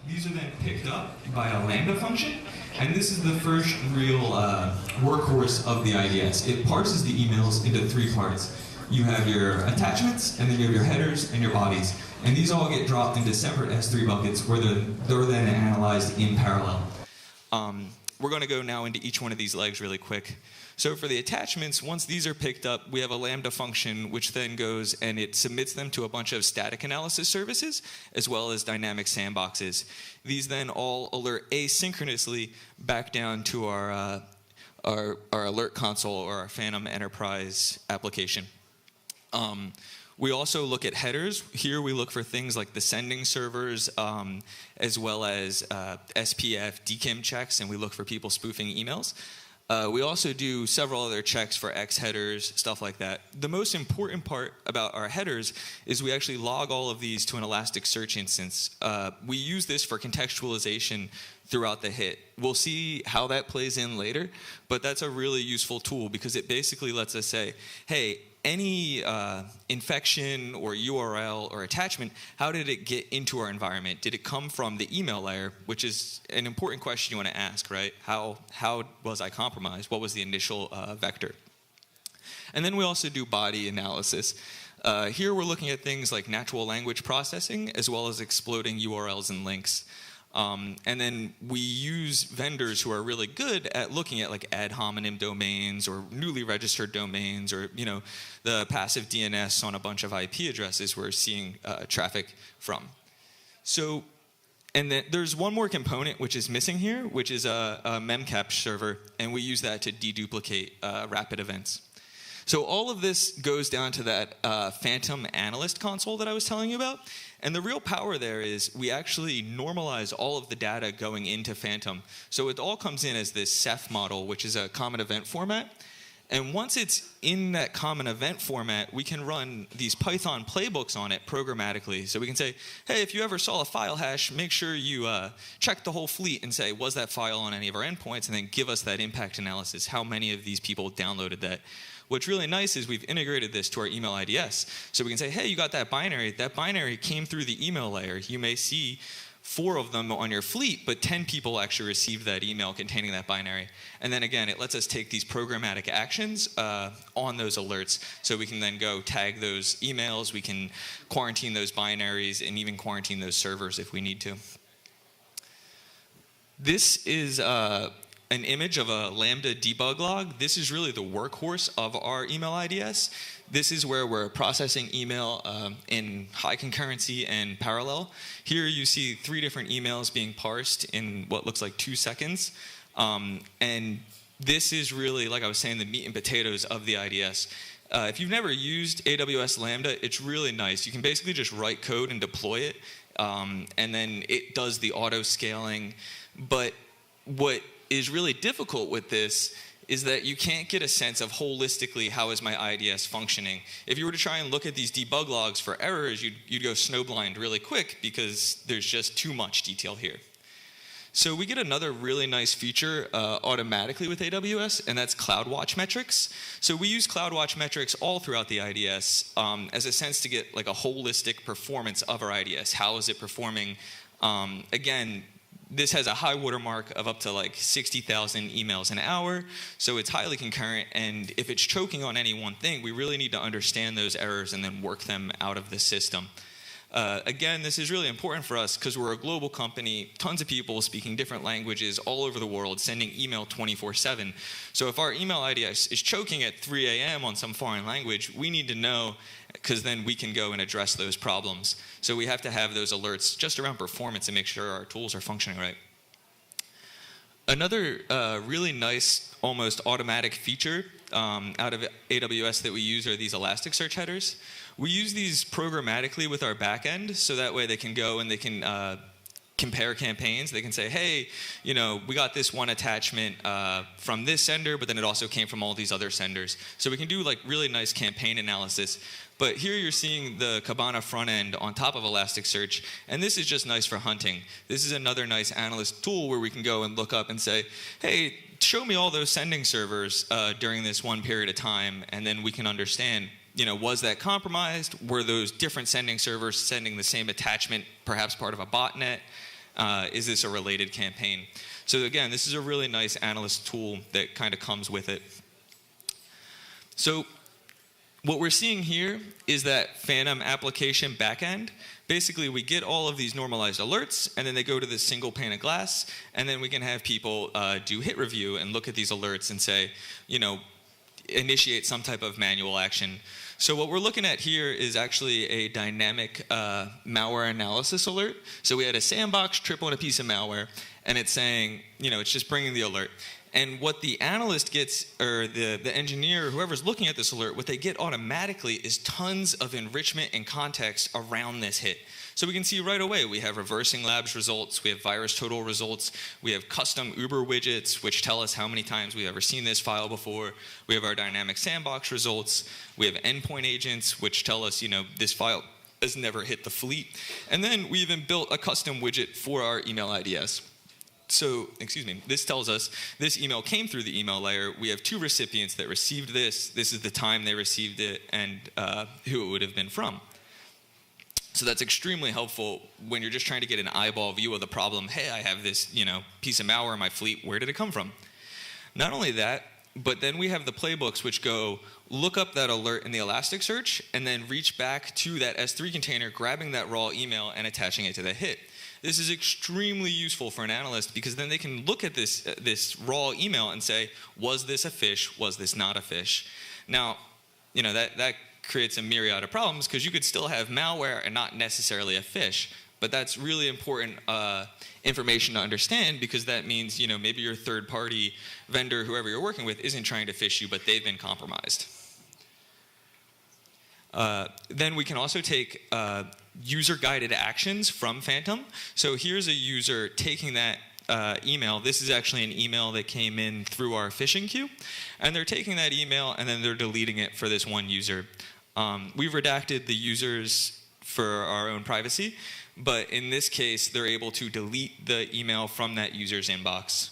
These are then picked up by a Lambda function, and this is the first real workhorse of the IDS. It parses the emails into three parts. You have your attachments, and then you have your headers and your bodies. And these all get dropped into separate S3 buckets where they're then analyzed in parallel. We're going to go now into each one of these legs really quick. So for the attachments, once these are picked up, we have a Lambda function which then goes and it submits them to a bunch of static analysis services as well as dynamic sandboxes. These then all alert asynchronously back down to our alert console or our Phantom Enterprise application. We also look at headers. Here we look for things like the sending servers, as well as SPF, DKIM checks, and we look for people spoofing emails. We also do several other checks for X headers, stuff like that. The most important part about our headers is we actually log all of these to an Elasticsearch instance. We use this for contextualization throughout the hit. We'll see how that plays in later, but that's a really useful tool because it basically lets us say, hey, any infection or URL or attachment, how did it get into our environment? Did it come from the email layer, which is an important question you want to ask, right? How was I compromised? What was the initial vector? And then we also do body analysis. Here we're looking at things like natural language processing as well as exploding URLs and links. And then we use vendors who are really good at looking at like ad hominem domains or newly registered domains or the passive DNS on a bunch of IP addresses we're seeing traffic from. So, and then there's one more component which is missing here, which is a memcache server, and we use that to deduplicate rapid events. So all of this goes down to that Phantom Analyst console that I was telling you about. And the real power there is we actually normalize all of the data going into Phantom. So it all comes in as this Ceph model, which is a common event format. And once it's in that common event format, we can run these Python playbooks on it programmatically. So we can say, hey, if you ever saw a file hash, make sure you check the whole fleet and say, was that file on any of our endpoints? And then give us that impact analysis. How many of these people downloaded that? What's really nice is we've integrated this to our email IDS. So we can say, hey, you got that binary. That binary came through the email layer. You may see 4 of them on your fleet, but 10 people actually received that email containing that binary. And then again, it lets us take these programmatic actions on those alerts. So we can then go tag those emails. We can quarantine those binaries and even quarantine those servers if we need to. This is an image of a Lambda Debug Log. This is really the workhorse of our email IDS. This is where we're processing email in high concurrency and parallel. Here you see 3 different emails being parsed in what looks like 2 seconds. And this is really, like I was saying, the meat and potatoes of the IDS. If you've never used AWS Lambda, it's really nice. You can basically just write code and deploy it, and then it does the auto scaling. But what is really difficult with this is that you can't get a sense of holistically how is my IDS functioning. If you were to try and look at these debug logs for errors, you'd go snowblind really quick because there's just too much detail here. So we get another really nice feature automatically with AWS, and that's CloudWatch metrics. So we use CloudWatch metrics all throughout the IDS as a sense to get like a holistic performance of our IDS. How is it performing? Again, this has a high watermark of up to like 60,000 emails an hour, so it's highly concurrent, and if it's choking on any one thing, we really need to understand those errors and then work them out of the system. Again, this is really important for us because we're a global company, tons of people speaking different languages all over the world, sending email 24/7. So if our email IDS is choking at 3 a.m. on some foreign language, we need to know because then we can go and address those problems. So we have to have those alerts just around performance and make sure our tools are functioning right. Another really nice, almost automatic feature out of AWS that we use are these Elasticsearch headers. We use these programmatically with our backend, so that way they can go and they can compare campaigns. They can say, hey, we got this one attachment from this sender, but then it also came from all these other senders. So we can do like really nice campaign analysis. But here you're seeing the Kibana front end on top of Elasticsearch, and this is just nice for hunting. This is another nice analyst tool where we can go and look up and say, hey, show me all those sending servers during this one period of time, and then we can understand, was that compromised? Were those different sending servers sending the same attachment, perhaps part of a botnet? is this a related campaign? So again, this is a really nice analyst tool that kind of comes with it. So what we're seeing here is that Phantom application backend. Basically, we get all of these normalized alerts, and then they go to this single pane of glass, and then we can have people do hit review and look at these alerts and say, you know, initiate some type of manual action. So what we're looking at here is actually a dynamic malware analysis alert. So we had a sandbox trip on a piece of malware, and it's saying, you know, it's just bringing the alert. And what the analyst gets, or the engineer, whoever's looking at this alert, what they get automatically is tons of enrichment and context around this hit. So we can see right away, we have reversing labs results, we have virus total results, we have custom Uber widgets, which tell us how many times we've ever seen this file before. We have our dynamic sandbox results. We have endpoint agents, which tell us, you know, this file has never hit the fleet. And then we even built a custom widget for our email IDS. So, excuse me, this tells us this email came through the email layer. We have 2 recipients that received this. This is the time they received it and who it would have been from. So that's extremely helpful when you're just trying to get an eyeball view of the problem. Hey, I have this, you know, piece of malware in my fleet. Where did it come from? Not only that, but then we have the playbooks which go look up that alert in the Elasticsearch and then reach back to that S3 container, grabbing that raw email and attaching it to the hit. This is extremely useful for an analyst because then they can look at this raw email and say, was this a phish? Was this not a phish? Now, you know, that creates a myriad of problems because you could still have malware and not necessarily a phish. But that's really important information to understand because that means, you know, maybe your third-party vendor, whoever you're working with, isn't trying to phish you, but they've been compromised. Then we can also take user-guided actions from Phantom. So here's a user taking that email. This is actually an email that came in through our phishing queue. And they're taking that email and then they're deleting it for this one user. We've redacted the users for our own privacy, but in this case, they're able to delete the email from that user's inbox.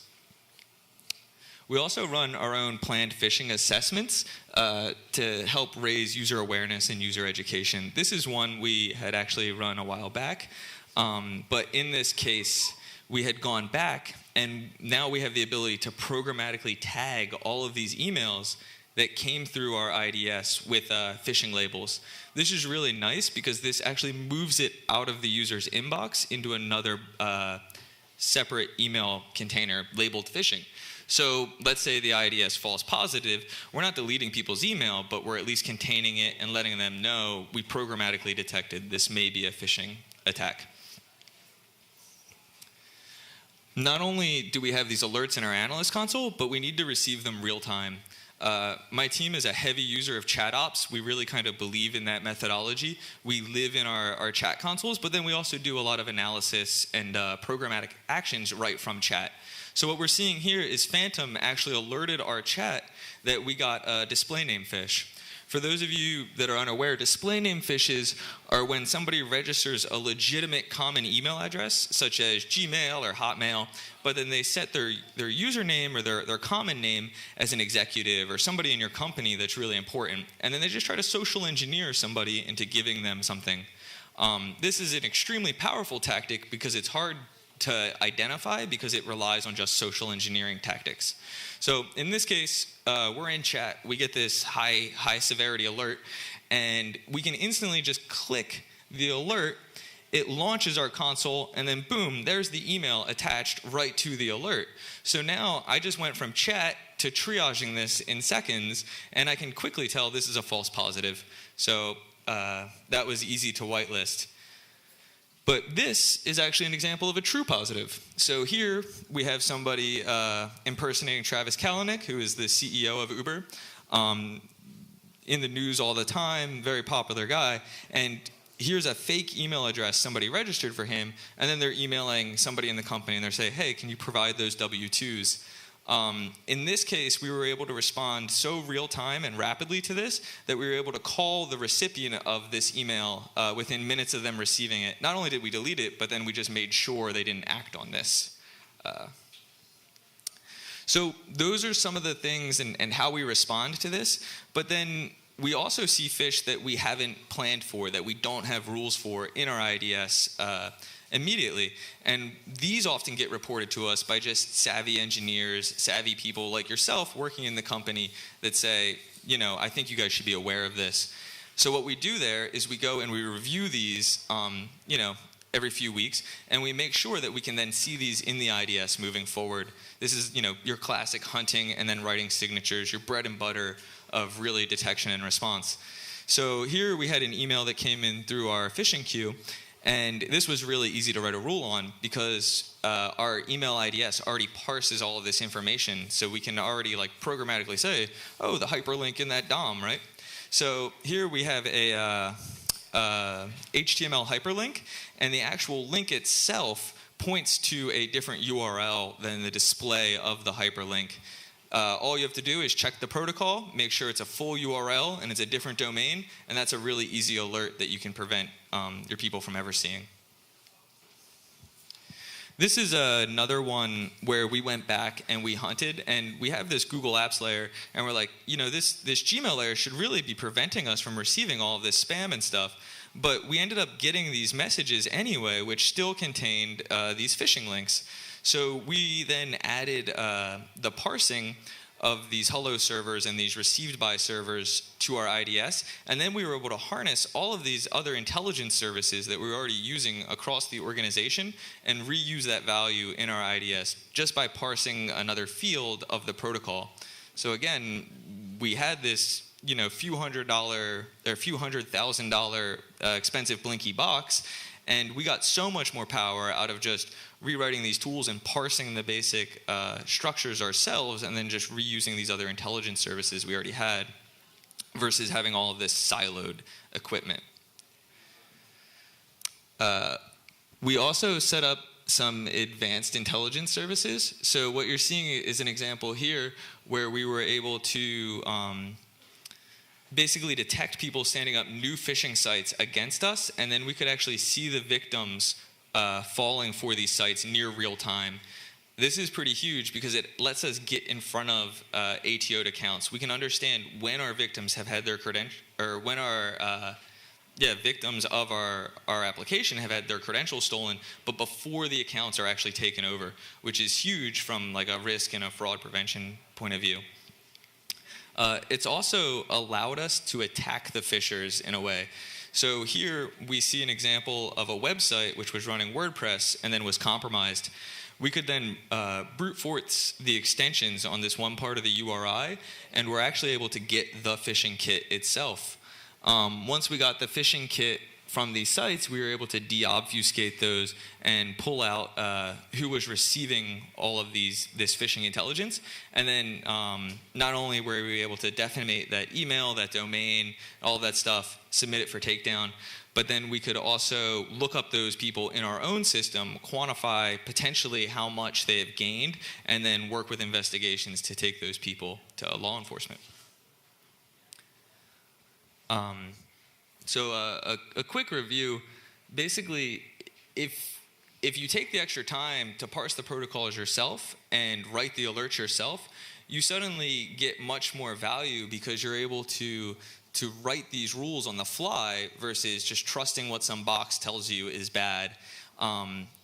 We also run our own planned phishing assessments to help raise user awareness and user education. This is one we had actually run a while back, but in this case, we had gone back, and now we have the ability to programmatically tag all of these emails that came through our IDS with phishing labels. This is really nice because this actually moves it out of the user's inbox into another separate email container labeled phishing. So let's say the IDS false positive, we're not deleting people's email, but we're at least containing it and letting them know we programmatically detected this may be a phishing attack. Not only do we have these alerts in our analyst console, but we need to receive them real time. My team is a heavy user of chat ops. We really kind of believe in that methodology. We live in our chat consoles, but then we also do a lot of analysis and programmatic actions right from chat. So what we're seeing here is Phantom actually alerted our chat that we got a display name phish. For those of you that are unaware, display name phishes are when somebody registers a legitimate common email address, such as Gmail or Hotmail, but then they set their username or their common name as an executive or somebody in your company that's really important, and then they just try to social engineer somebody into giving them something. This is an extremely powerful tactic because it's hard to identify because it relies on just social engineering tactics. So in this case, we're in chat, we get this high severity alert, and we can instantly just click the alert, it launches our console, and then boom, there's the email attached right to the alert. So now I just went from chat to triaging this in seconds, and I can quickly tell this is a false positive. So that was easy to whitelist. But this is actually an example of a true positive. So here we have somebody impersonating Travis Kalanick, who is the CEO of Uber, in the news all the time, very popular guy. And here's a fake email address somebody registered for him, and then they're emailing somebody in the company, and they're saying, hey, can you provide those W-2s? In this case, we were able to respond so real time and rapidly to this that we were able to call the recipient of this email within minutes of them receiving it. Not only did we delete it, but then we just made sure they didn't act on this. So those are some of the things and how we respond to this. But then we also see phish that we haven't planned for, that we don't have rules for in our IDS. immediately. And these often get reported to us by just savvy engineers, savvy people like yourself working in the company that say, I think you guys should be aware of this. So what we do there is we go and we review these, every few weeks, and we make sure that we can then see these in the IDS moving forward. This is, your classic hunting and then writing signatures, your bread and butter of really detection and response. So here we had an email that came in through our phishing queue, and this was really easy to write a rule on because our email IDS already parses all of this information, so we can already programmatically say, oh, the hyperlink in that DOM, right? So here we have a HTML hyperlink, and the actual link itself points to a different URL than the display of the hyperlink. All you have to do is check the protocol, make sure it's a full URL and it's a different domain, and that's a really easy alert that you can prevent your people from ever seeing. This is another one where we went back and we hunted, and we have this Google Apps layer, and we're like, this Gmail layer should really be preventing us from receiving all of this spam and stuff. But we ended up getting these messages anyway, which still contained these phishing links. So we then added the parsing of these hello servers and these received by servers to our IDS, and then we were able to harness all of these other intelligence services that we were already using across the organization and reuse that value in our IDS just by parsing another field of the protocol. So again, we had this few $100,000 expensive Blinky box, and we got so much more power out of just rewriting these tools and parsing the basic structures ourselves and then just reusing these other intelligence services we already had versus having all of this siloed equipment. We also set up some advanced intelligence services. So what you're seeing is an example here where we were able to basically detect people standing up new phishing sites against us, and then we could actually see the victims falling for these sites near real time. This is pretty huge because it lets us get in front of ATO'd accounts. We can understand when our victims have had their or when our victims of our application have had their credentials stolen, but before the accounts are actually taken over, which is huge from a risk and a fraud prevention point of view. It's also allowed us to attack the phishers in a way. So here we see an example of a website which was running WordPress and then was compromised. We could then brute force the extensions on this one part of the URI, and we're actually able to get the phishing kit itself. Once we got the phishing kit from these sites, we were able to deobfuscate those and pull out who was receiving all of this phishing intelligence. And then not only were we able to defamate that email, that domain, all of that stuff, submit it for takedown, but then we could also look up those people in our own system, quantify potentially how much they have gained, and then work with investigations to take those people to law enforcement. So a quick review, basically, if you take the extra time to parse the protocols yourself and write the alerts yourself, you suddenly get much more value because you're able to write these rules on the fly versus just trusting what some box tells you is bad,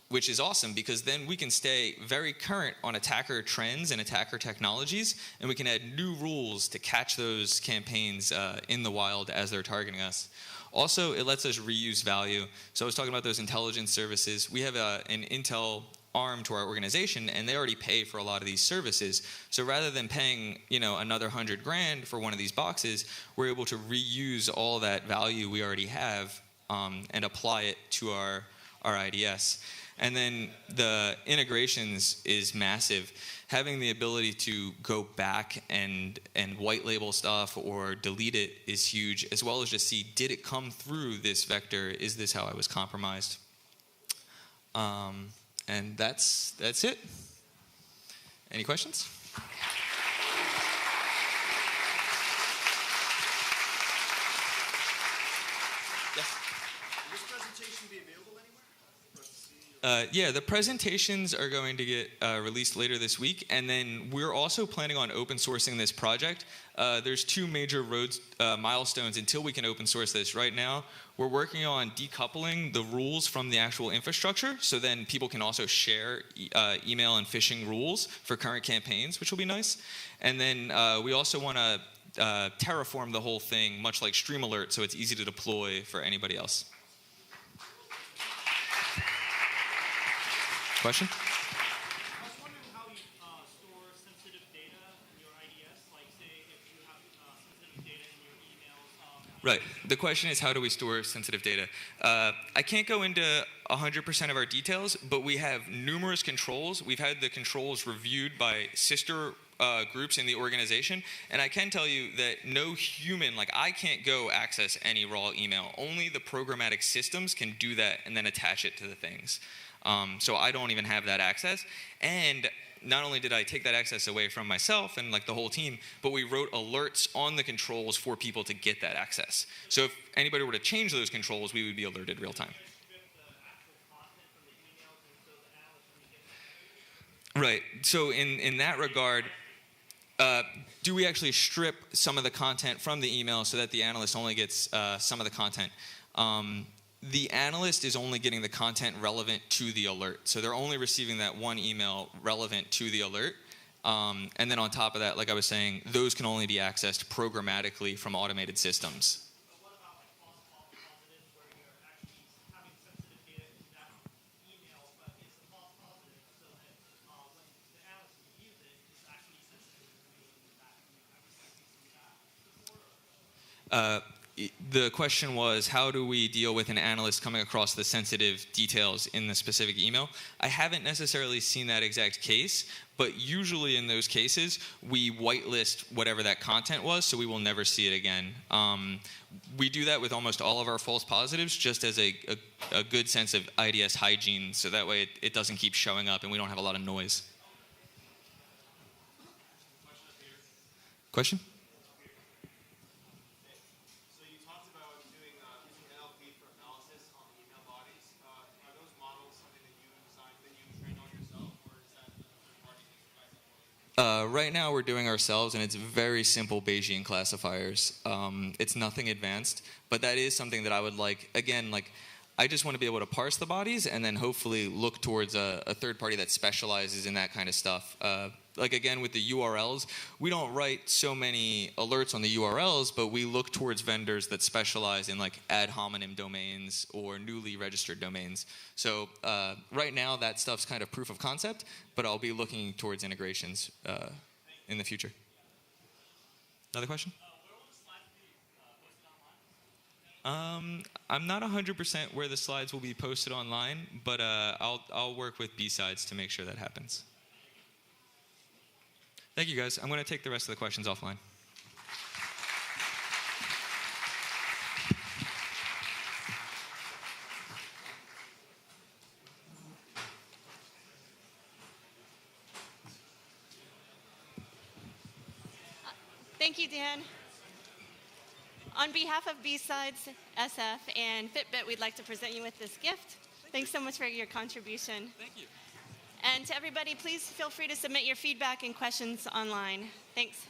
which is awesome because then we can stay very current on attacker trends and attacker technologies, and we can add new rules to catch those campaigns in the wild as they're targeting us. Also, it lets us reuse value. So I was talking about those intelligence services. We have an Intel arm to our organization, and they already pay for a lot of these services. So rather than paying, another $100,000 for one of these boxes, we're able to reuse all that value we already have and apply it to our IDS. And then the integrations is massive. Having the ability to go back and white label stuff or delete it is huge, as well as just see, did it come through this vector? Is this how I was compromised? And that's it. Any questions? Yes. Will this presentation be available anywhere? Yeah, the presentations are going to get released later this week, and then we're also planning on open sourcing this project. There's two major milestones until we can open source this. Right now, we're working on decoupling the rules from the actual infrastructure, so then people can also share email and phishing rules for current campaigns, which will be nice. And then we also want to terraform the whole thing, much like Stream Alert, so it's easy to deploy for anybody else. Question? I was wondering how you store sensitive data in your IDS, like say if you have sensitive data in your emails. Right. The question is, how do we store sensitive data? I can't go into 100% of our details, but we have numerous controls. We've had the controls reviewed by sister groups in the organization, and I can tell you that no human, like I can't go access any raw email. Only the programmatic systems can do that and then attach it to the things. So I don't even have that access. And not only did I take that access away from myself and like the whole team, but we wrote alerts on the controls for people to get that access. So if anybody were to change those controls, we would be alerted real time. Right. So in that regard, do we actually strip some of the content from the email so that the analyst only gets some of the content? The analyst is only getting the content relevant to the alert. So they're only receiving that one email relevant to the alert. And then on top of that, like I was saying, those can only be accessed programmatically from automated systems. But what about like false positives where you're actually having sensitive data in that email, but it's a false positive so that when the analyst reviews it, it's actually sensitive information that you have received that. The question was, how do we deal with an analyst coming across the sensitive details in the specific email? I haven't necessarily seen that exact case, but usually in those cases, we whitelist whatever that content was, so we will never see it again. We do that with almost all of our false positives, just as a good sense of IDS hygiene, so that way it doesn't keep showing up and we don't have a lot of noise. Question? Right now we're doing ourselves, and it's very simple Bayesian classifiers. It's nothing advanced, but that is something that I would like. Again, like I just want to be able to parse the bodies and then hopefully look towards a third party that specializes in that kind of stuff. Like again, with the URLs, we don't write so many alerts on the URLs, but we look towards vendors that specialize in like ad hominem domains or newly registered domains. So right now, that stuff's kind of proof of concept, but I'll be looking towards integrations in the future. Another question? Where will the slides be posted online? I'm not 100% where the slides will be posted online, but I'll work with BSides to make sure that happens. Thank you, guys. I'm going to take the rest of the questions offline. Thank you, Dan. On behalf of BSidesSF and Fitbit, we'd like to present you with this gift. Thanks so much for your contribution. Thank you. And to everybody, please feel free to submit your feedback and questions online. Thanks.